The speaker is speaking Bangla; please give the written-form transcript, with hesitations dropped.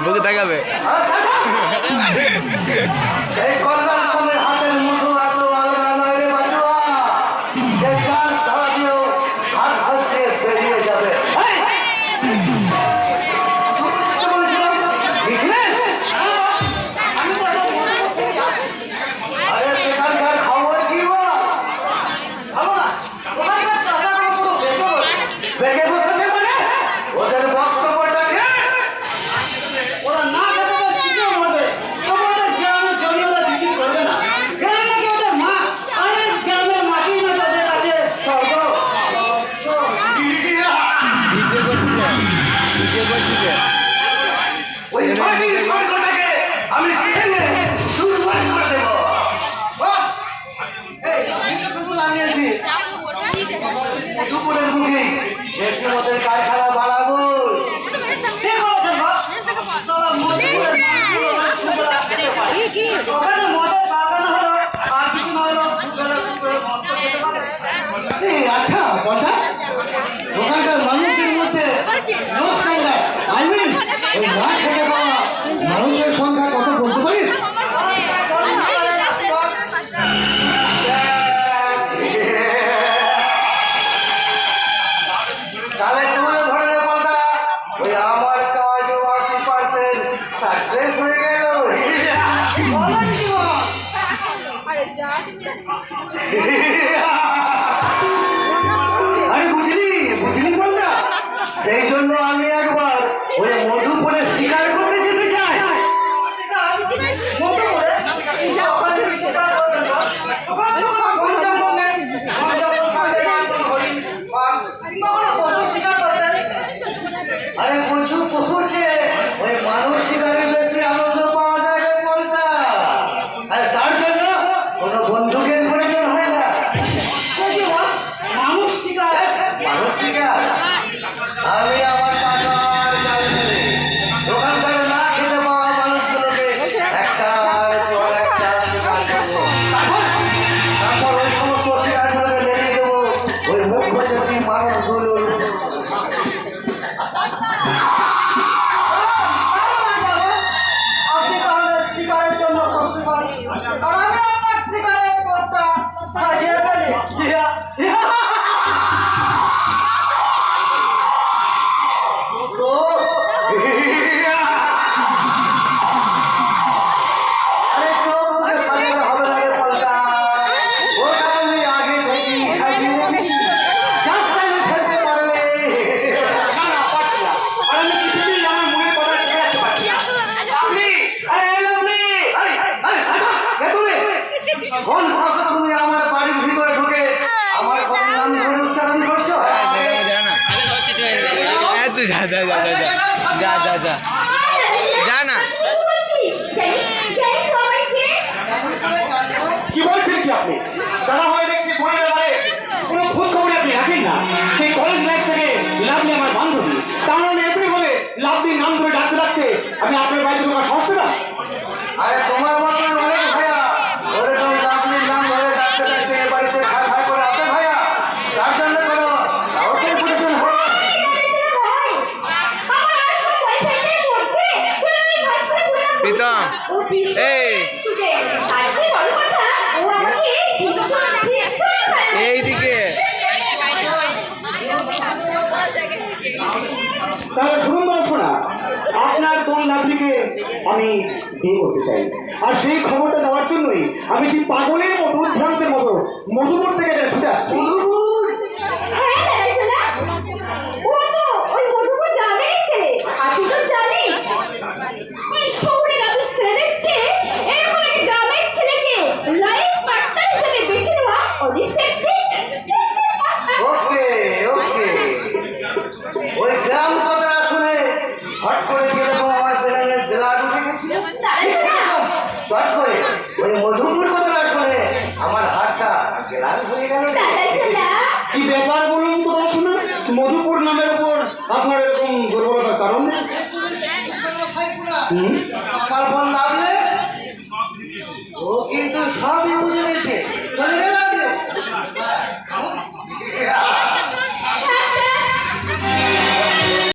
বুকে দেখাবে মানুষের সংখ্যা কত বলতে পারিস? আমার কাজ 80% সাকসেস হয়ে গেল। আরে বুঝলি বললা, সেই জন্য আমি একবার ওই মধুপুরে শিকার করতে যেতে চাই। আরে প্রচুর পশুর চেয়ে ওই মানুষ শিকারে বেশি আনন্দ পাওয়া যায় বলতা। আর তার জন্য কোনো বন্ধুকের প্রয়োজন হয় না। মানুষ শিকার আমি আমার টাকার জাল ফেলে দোকান করে না খেতে পাওয়া মানুষগুলোকে একটার পর একটা শিকার করবো। তারপর ওই সমস্ত শিকারগুলোকে লেগে দেবো ওই মুখ্য জাতি মানুষগুলো। আপনি তাহলে শিকারের জন্য প্রস্তুত হন, আর আমি আপনার শিকারের পথটা সাজিয়ে ফেলি। কি বলছেন কি আপনি? জানা হয়ে দেখছি কোনো খোঁজ খবর আপনি রাখেন না। সেই কলেজ লাইফ থেকে লাভলি আমার বান্ধবী, তার মানে এমনি বলে লাভলির নাম ধরে ডাকতে ডাকতে আমি আপনার বাড়িতে ঢোকার সাহস পেলাম। আরে তোমার মতন অনেক ভাইয়া ওরকম লাভলির নাম ধরে ডাকতে ডাকতে বাড়িতে খাই করে আসে ভাইয়া, তার জন্য কোনো সাহসের প্রয়োজন হয়। প্রীতম এই এইদিকে তাহলে শুনুন দর্শনা, আপনার কোন লাভলিকে আমি বিয়ে করতে চাই, আর সেই খবরটা দেওয়ার জন্যই আমি সেই পাগলের মতো ভ্রান্তের মতো মধুপুর থেকে ছুটে আসছি। ওই গ্রাম কথা শুনে হট করে গেলাম আমার বেলায় জেলার উঠে গেছিল। হট করে ওই মধুপুর কথা শুনে আমার হাতটা গ্লাস হয়ে গেল। কি ব্যাপার বলুন তো শুনে, মধুপুর নামের উপর আপনার এরকম দুর্বলতার কারণ? আমার ফোন লাগলে ও কিন্তু সবই বুঝে নিয়েছে।